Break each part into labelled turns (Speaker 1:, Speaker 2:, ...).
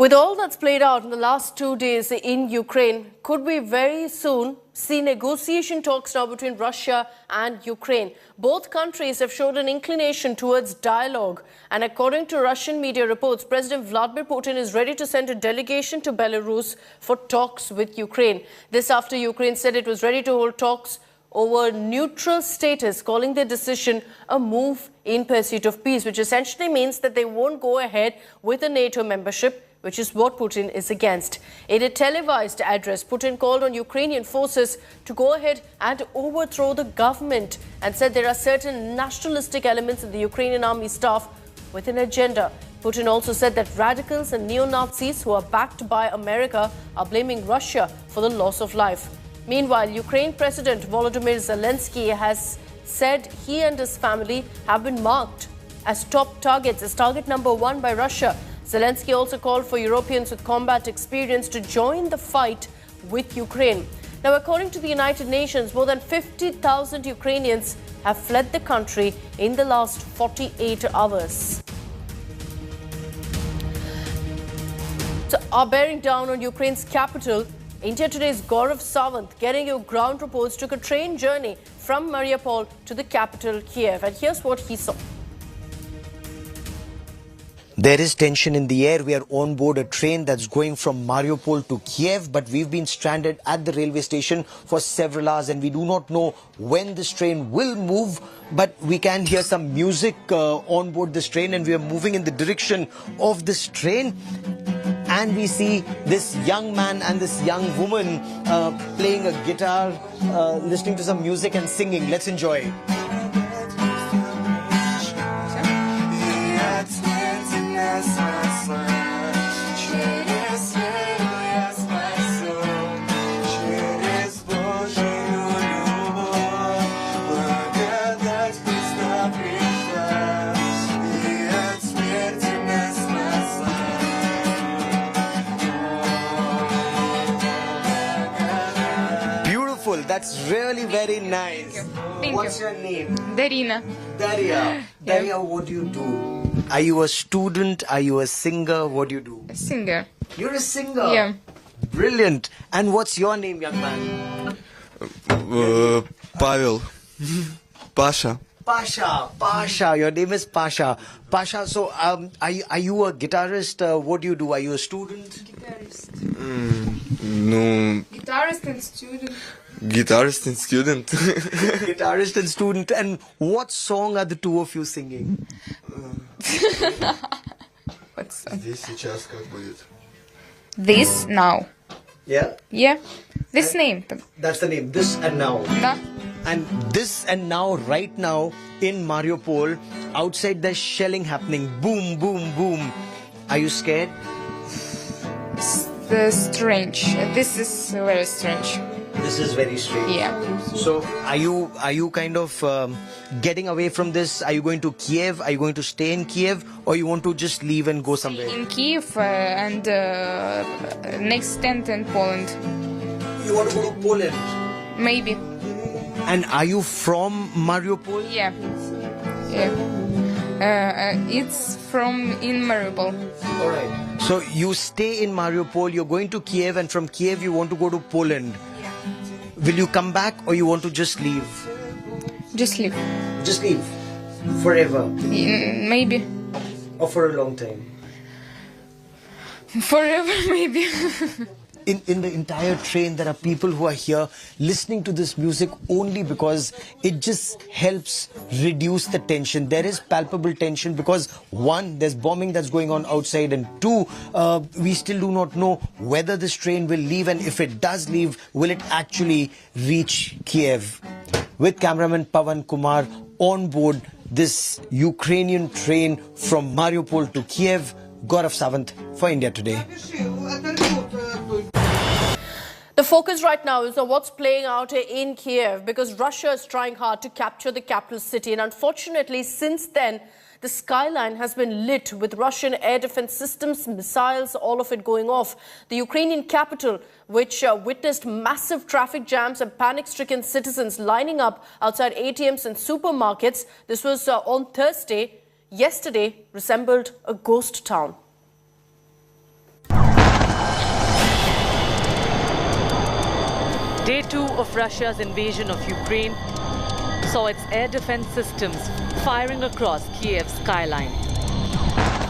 Speaker 1: With all that's played out in the last 2 days in Ukraine, could we very soon see negotiation talks now between Russia and Ukraine? Both countries have showed an inclination towards dialogue. And according to Russian media reports, President Vladimir Putin is ready to send a delegation to Belarus for talks with Ukraine. This after Ukraine said it was ready to hold talks over neutral status, calling their decision a move in pursuit of peace, which essentially means that they won't go ahead with a NATO membership, which is what Putin is against. In a televised address, Putin called on Ukrainian forces to go ahead and overthrow the government and said there are certain nationalistic elements in the Ukrainian army staff with an agenda. Putin also said that radicals and neo-Nazis who are backed by America are blaming Russia for the loss of life. Meanwhile, Ukraine President Volodymyr Zelensky has said he and his family have been marked as top targets, as target number one by Russia. Zelensky also called for Europeans with combat experience to join the fight with Ukraine. Now, according to the United Nations, more than 50,000 Ukrainians have fled the country in the last 48 hours. So, bearing down on Ukraine's capital, India Today's Gaurav Sawant, getting you ground reports, took a train journey from Mariupol to the capital, Kiev. And here's what he saw.
Speaker 2: There is tension in the air. We are on board a train that's going from Mariupol to Kiev, but we've been stranded at the railway station for several hours and we do not know when this train will move, but we can hear some music on board this train and we are moving in the direction of this train. And we see this young man and this young woman playing a guitar, listening to some music and singing. Let's enjoy. That's really very nice. What's your name?
Speaker 3: Darina.
Speaker 2: Daria. Daria, what do you do? Are you a student? Are you a singer? What do you do?
Speaker 3: A singer.
Speaker 2: You're a singer?
Speaker 3: Yeah.
Speaker 2: Brilliant. And what's your name, young man?
Speaker 4: Pavel. Pasha.
Speaker 2: Pasha. Your name is Pasha. Pasha, so are you a guitarist? What do you do? Are you a student?
Speaker 3: Guitarist.
Speaker 4: No.
Speaker 3: Guitarist and student.
Speaker 4: Guitarist and student.
Speaker 2: Guitarist and student. And what song are the two of you singing?
Speaker 3: What song?
Speaker 4: Здесь сейчас как будет?
Speaker 3: This now.
Speaker 2: Yeah?
Speaker 3: Yeah. This name.
Speaker 2: That's the name. This and now.
Speaker 3: Да.
Speaker 2: And this and now, right now, in Mariupol, outside there's shelling happening. Boom, boom, boom. Are you scared?
Speaker 3: Strange. This is very strange.
Speaker 2: This is very strange.
Speaker 3: Yeah.
Speaker 2: So, are you kind of getting away from this? Are you going to Kiev? Are you going to stay in Kiev? Or you want to just leave and go somewhere?
Speaker 3: In Kyiv and next tent in Poland.
Speaker 2: You want to go to Poland?
Speaker 3: Maybe.
Speaker 2: And are you from Mariupol?
Speaker 3: Yeah. Yeah. It's from in Mariupol.
Speaker 2: Alright. So you stay in Mariupol, you're going to Kiev, and from Kiev you want to go to Poland.
Speaker 3: Yeah.
Speaker 2: Will you come back or you want to just leave?
Speaker 3: Just leave.
Speaker 2: Just leave. Forever.
Speaker 3: Maybe.
Speaker 2: Or for a long time?
Speaker 3: Forever, maybe.
Speaker 2: In the entire train, there are people who are here listening to this music only because it just helps reduce the tension. There is palpable tension because one, there's bombing that's going on outside, and two, we still do not know whether this train will leave, and if it does leave, will it actually reach Kiev? With cameraman Pawan Kumar on board this Ukrainian train from Mariupol to Kiev, Gaurav Sawant for India Today.
Speaker 1: The focus right now is on what's playing out in Kiev because Russia is trying hard to capture the capital city. And unfortunately, since then, the skyline has been lit with Russian air defense systems, missiles, all of it going off. The Ukrainian capital, which witnessed massive traffic jams and panic-stricken citizens lining up outside ATMs and supermarkets. This was on Thursday. Yesterday resembled a ghost town.
Speaker 5: Day 2 of Russia's invasion of Ukraine saw its air defense systems firing across Kiev's skyline.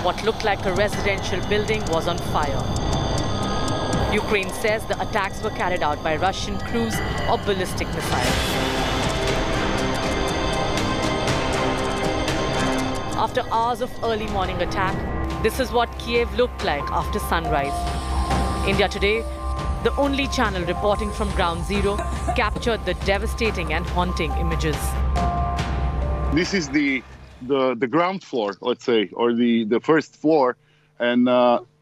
Speaker 5: What looked like a residential building was on fire. Ukraine says the attacks were carried out by Russian cruise or ballistic missiles. After hours of early morning attack, this is what Kiev looked like after sunrise. India Today, the only channel reporting from Ground Zero, captured the devastating and haunting images.
Speaker 6: This is the ground floor, let's say, or the first floor, and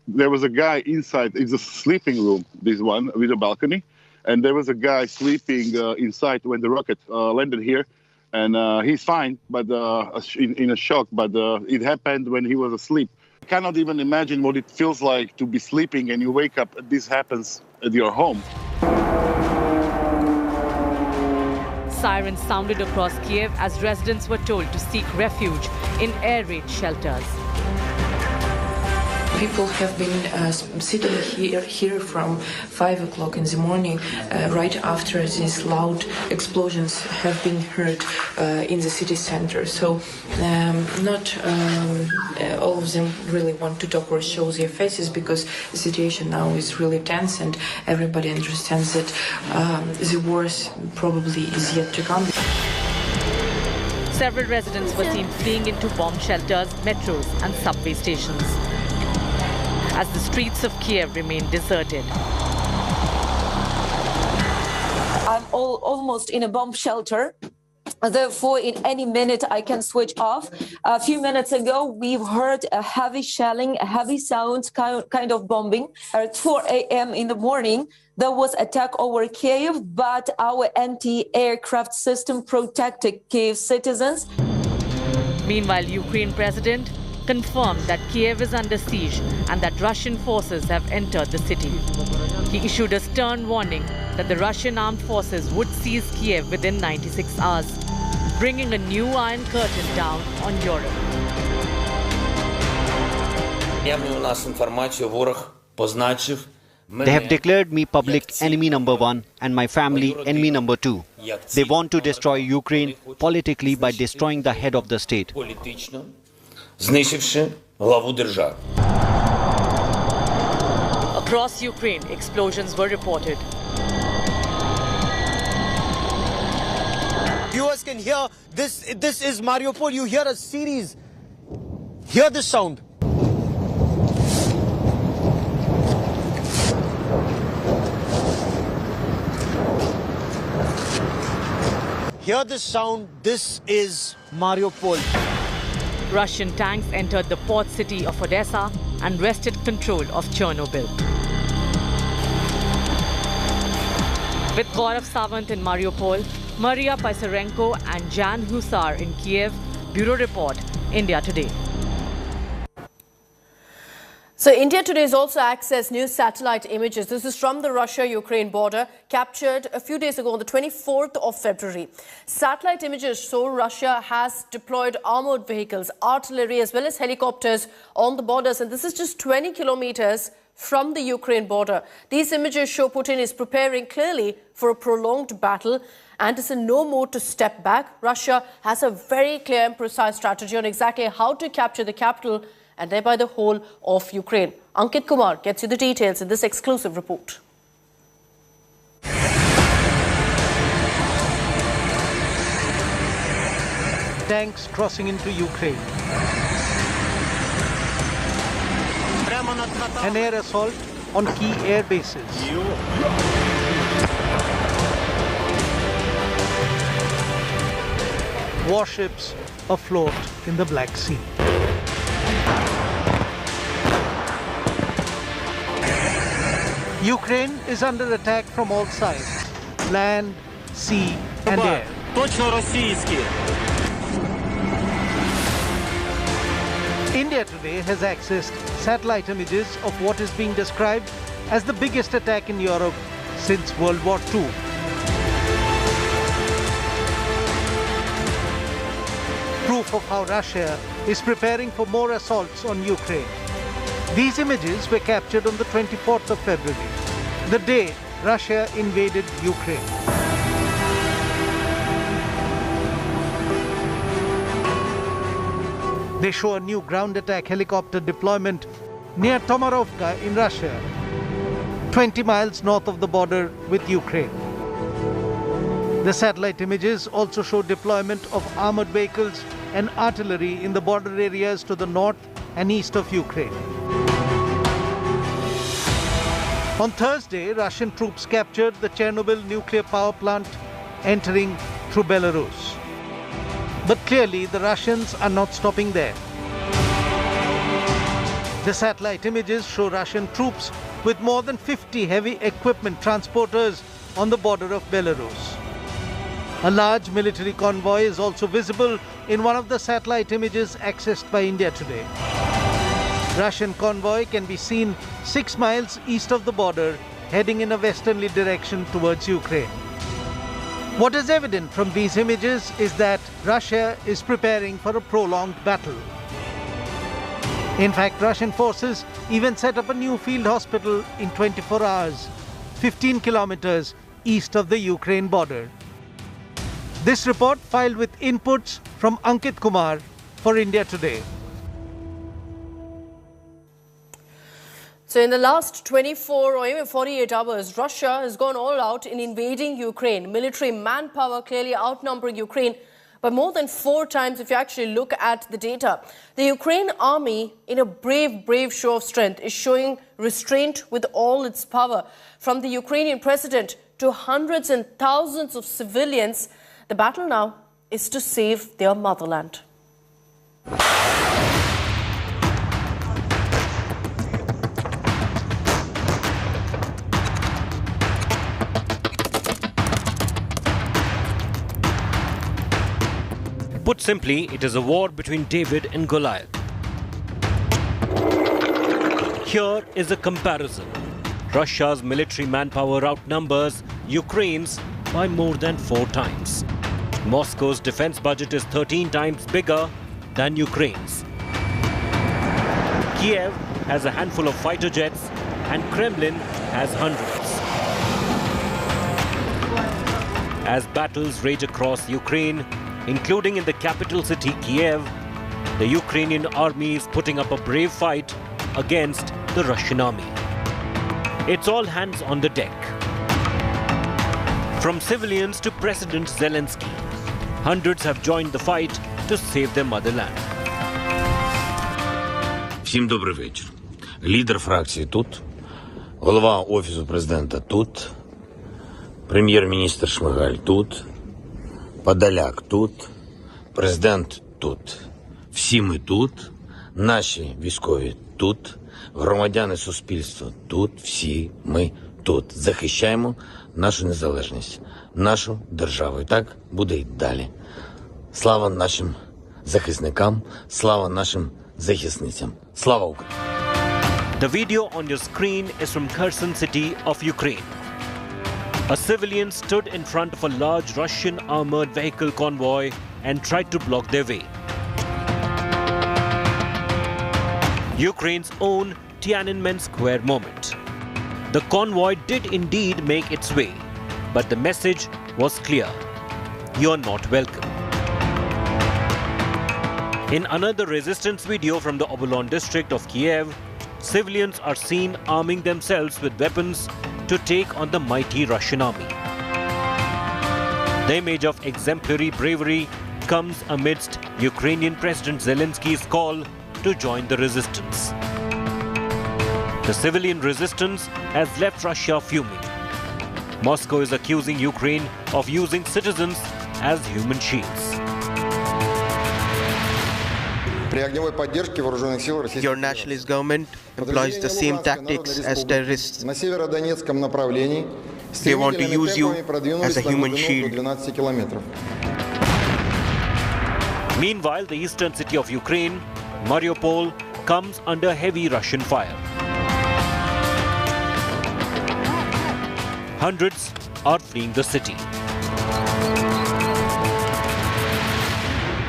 Speaker 6: there was a guy inside. It's a sleeping room, this one, with a balcony, and there was a guy sleeping inside when the rocket landed here, and he's fine, but in a shock, but it happened when he was asleep. I cannot even imagine what it feels like to be sleeping and you wake up and this happens at your home.
Speaker 5: Sirens sounded across Kiev as residents were told to seek refuge in air raid shelters.
Speaker 7: People have been sitting here from 5 o'clock in the morning, right after these loud explosions have been heard in the city center. So not all of them really want to talk or show their faces because the situation now is really tense and everybody understands that the worst probably is yet to come.
Speaker 5: Several residents were seen fleeing into bomb shelters, metros and subway stations, as the streets of Kiev remain deserted.
Speaker 8: I'm almost in a bomb shelter. Therefore, in any minute, I can switch off. A few minutes ago, we've heard a heavy shelling, a heavy sound, kind of bombing. At 4 a.m. in the morning, there was attack over Kiev, but our anti-aircraft system protected Kiev citizens.
Speaker 5: Meanwhile, Ukraine President confirmed that Kiev is under siege and that Russian forces have entered the city. He issued a stern warning that the Russian armed forces would seize Kiev within 96 hours, bringing a new iron curtain down on Europe.
Speaker 9: They have declared me public enemy number 1 and my family enemy number 2. They want to destroy Ukraine politically by destroying the head of the state.
Speaker 5: Across Ukraine, explosions were reported.
Speaker 2: Viewers can hear this. This is Mariupol. You hear a series. Hear this sound. Hear this sound. This is Mariupol.
Speaker 5: Russian tanks entered the port city of Odessa and wrested control of Chernobyl. With Gaurav Sawant in Mariupol, Maria Pysarenko and Jan Husar in Kiev, Bureau Report, India Today.
Speaker 1: So India Today has also accessed new satellite images. This is from the Russia-Ukraine border, captured a few days ago on the 24th of February. Satellite images show Russia has deployed armored vehicles, artillery as well as helicopters on the borders. And this is just 20 kilometers from the Ukraine border. These images show Putin is preparing clearly for a prolonged battle and is in no mood to step back. Russia has a very clear and precise strategy on exactly how to capture the capital and thereby the whole of Ukraine. Ankit Kumar gets you the details in this exclusive report.
Speaker 10: Tanks crossing into Ukraine. An air assault on key air bases. Warships afloat in the Black Sea. Ukraine is under attack from all sides, land, sea and air. India Today has accessed satellite images of what is being described as the biggest attack in Europe since World War II. Proof of how Russia is preparing for more assaults on Ukraine. These images were captured on the 24th of February, the day Russia invaded Ukraine. They show a new ground attack helicopter deployment near Tomarovka in Russia, 20 miles north of the border with Ukraine. The satellite images also show deployment of armored vehicles and artillery in the border areas to the north and east of Ukraine. On Thursday, Russian troops captured the Chernobyl nuclear power plant, entering through Belarus. But clearly, the Russians are not stopping there. The satellite images show Russian troops with more than 50 heavy equipment transporters on the border of Belarus. A large military convoy is also visible in one of the satellite images accessed by India today. Russian convoy can be seen 6 miles east of the border, heading in a westerly direction towards Ukraine. What is evident from these images is that Russia is preparing for a prolonged battle. In fact, Russian forces even set up a new field hospital in 24 hours, 15 kilometers east of the Ukraine border. This report filed with inputs from Ankit Kumar for India Today.
Speaker 1: So in the last 24 or even 48 hours, Russia has gone all out in invading Ukraine. Military manpower clearly outnumbering Ukraine by more than 4 times if you actually look at the data. The Ukraine army, in a brave show of strength, is showing restraint with all its power. From the Ukrainian president to hundreds and thousands of civilians, the battle now is to save their motherland.
Speaker 11: Put simply, it is a war between David and Goliath. Here is a comparison. Russia's military manpower outnumbers Ukraine's by more than 4 times. Moscow's defense budget is 13 times bigger than Ukraine's. Kiev has a handful of fighter jets and Kremlin has hundreds. As battles rage across Ukraine, including in the capital city Kiev, the Ukrainian army is putting up a brave fight against the Russian army. It's all hands on the deck. From civilians to President Zelensky, hundreds have joined the fight to save their motherland.
Speaker 12: Всім добрий вечір. Лідер фракції тут, голова Офісу президента тут, прем'єр-міністр Шмигаль тут, Подоляк тут, президент тут. Всі ми тут, наші військові тут, громадяни суспільства тут, всі ми тут. Захищаємо нашу незалежність, нашу державу. І так буде й далі. Слава нашим захисникам, слава нашим захисницям. Слава Україні!
Speaker 11: The video on your screen is from Kherson city of Ukraine. A civilian stood in front of a large Russian armored vehicle convoy and tried to block their way. Ukraine's own Tiananmen Square moment. The convoy did indeed make its way, but the message was clear. You're not welcome. In another resistance video from the Obolon district of Kiev, civilians are seen arming themselves with weapons to take on the mighty Russian army. The image of exemplary bravery comes amidst Ukrainian President Zelensky's call to join the resistance. The civilian resistance has left Russia fuming. Moscow is accusing Ukraine of using citizens as human shields.
Speaker 13: Your nationalist government employs the same tactics as terrorists. They want to use you as a human shield.
Speaker 11: Meanwhile, the eastern city of Ukraine, Mariupol, comes under heavy Russian fire. Hundreds are fleeing the city.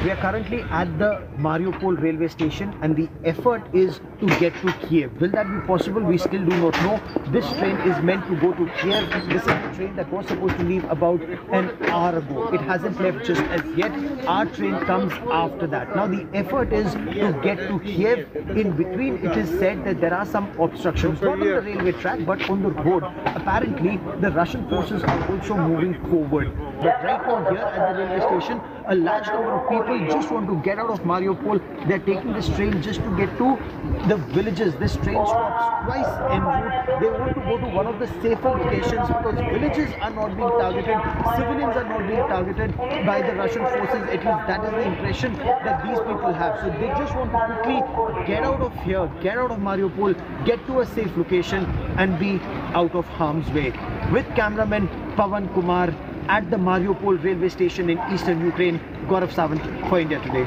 Speaker 2: We are currently at the Mariupol railway station and the effort is to get to Kiev. Will that be possible? We still do not know. This train is meant to go to Kiev. This is the train that was supposed to leave about an hour ago. It hasn't left just as yet. Our train comes after that. Now the effort is to get to Kiev. In between, it is said that there are some obstructions, not on the railway track but on the road. Apparently, the Russian forces are also moving forward. But right now here at the railway station, a large number of people just want to get out of Mariupol. They're taking this train just to get to the villages. This train stops twice en route. They want to go to one of the safer locations because villages are not being targeted, civilians are not being targeted by the Russian forces. At least that is the impression that these people have. So they just want to quickly get out of here, get out of Mariupol, get to a safe location and be out of harm's way. With cameraman Pawan Kumar at the Mariupol railway station in eastern Ukraine, Gaurav Sawant for India Today.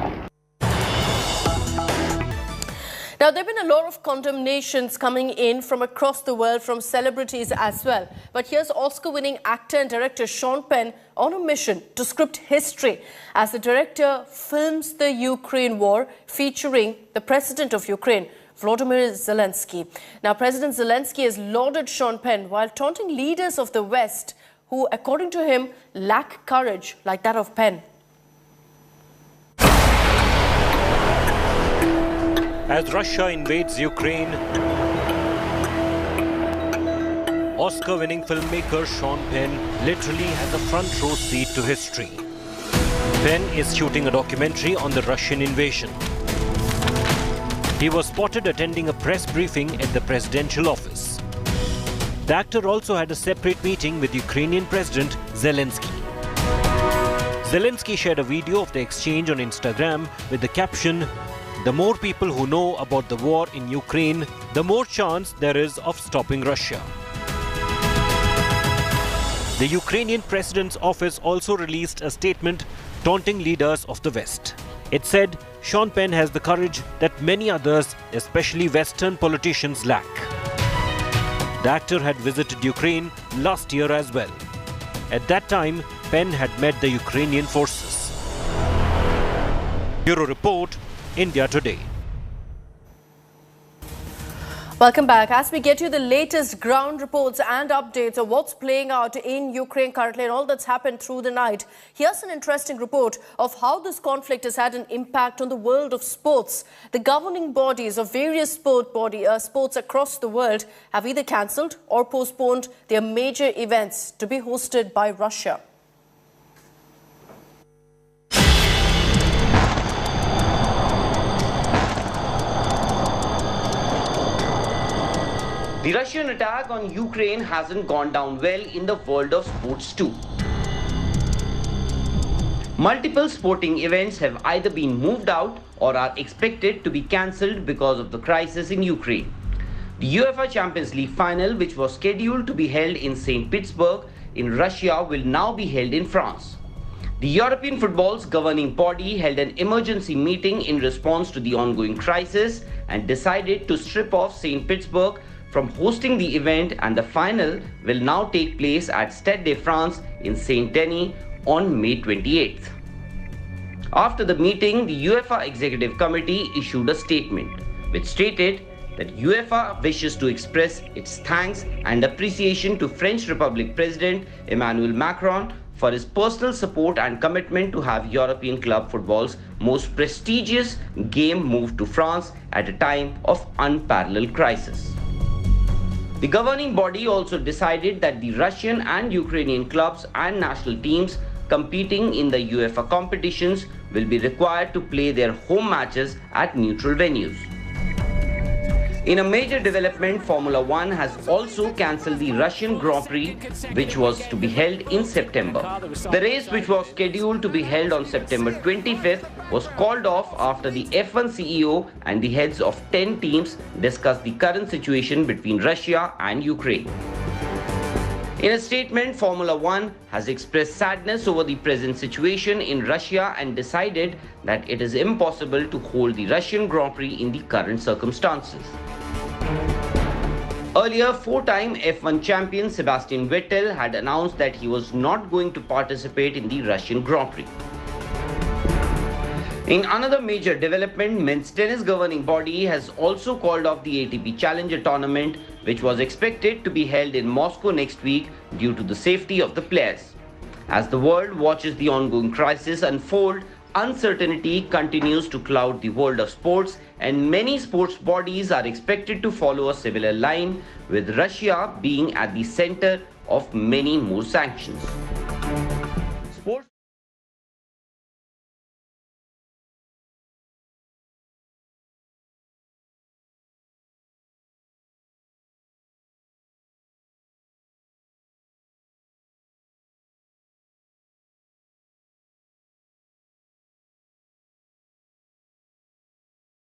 Speaker 1: Now, there have been a lot of condemnations coming in from across the world, from celebrities as well. But here's Oscar-winning actor and director Sean Penn on a mission to script history as the director films the Ukraine war featuring the president of Ukraine, Vladimir Zelensky. Now, President Zelensky has lauded Sean Penn while taunting leaders of the West who, according to him, lack courage like that of Penn.
Speaker 11: As Russia invades Ukraine, Oscar-winning filmmaker Sean Penn literally has a front row seat to history. Penn is shooting a documentary on the Russian invasion. He was spotted attending a press briefing at the presidential office. The actor also had a separate meeting with Ukrainian President Zelensky. Zelensky shared a video of the exchange on Instagram with the caption, "The more people who know about the war in Ukraine, the more chance there is of stopping Russia." The Ukrainian president's office also released a statement taunting leaders of the West. It said Sean Penn has the courage that many others, especially Western politicians, lack. The actor had visited Ukraine last year as well. At that time, Penn had met the Ukrainian forces. Bureau Report, India Today.
Speaker 1: Welcome back. As we get you the latest ground reports and updates of what's playing out in Ukraine currently and all that's happened through the night, here's an interesting report of how this conflict has had an impact on the world of sports. The governing bodies of various sports across the world have either cancelled or postponed their major events to be hosted by Russia.
Speaker 14: The Russian attack on Ukraine hasn't gone down well in the world of sports too. Multiple sporting events have either been moved out or are expected to be cancelled because of the crisis in Ukraine. The UEFA Champions League final, which was scheduled to be held in St. Petersburg in Russia, will now be held in France. The European football's governing body held an emergency meeting in response to the ongoing crisis and decided to strip off St. Petersburg from hosting the event, and the final will now take place at Stade de France in Saint Denis on May 28th. After the meeting, the UEFA Executive Committee issued a statement which stated that UEFA wishes to express its thanks and appreciation to French Republic President Emmanuel Macron for his personal support and commitment to have European club football's most prestigious game moved to France at a time of unparalleled crisis. The governing body also decided that the Russian and Ukrainian clubs and national teams competing in the UEFA competitions will be required to play their home matches at neutral venues. In a major development, Formula One has also cancelled the Russian Grand Prix, which was to be held in September. The race, which was scheduled to be held on September 25th, was called off after the F1 CEO and the heads of 10 teams discussed the current situation between Russia and Ukraine. In a statement, Formula One has expressed sadness over the present situation in Russia and decided that it is impossible to hold the Russian Grand Prix in the current circumstances. Earlier, four-time F1 champion Sebastian Vettel had announced that he was not going to participate in the Russian Grand Prix. In another major development, men's tennis governing body has also called off the ATP Challenger tournament, which was expected to be held in Moscow next week due to the safety of the players. As the world watches the ongoing crisis unfold, uncertainty continues to cloud the world of sports, and many sports bodies are expected to follow a similar line, with Russia being at the center of many more sanctions.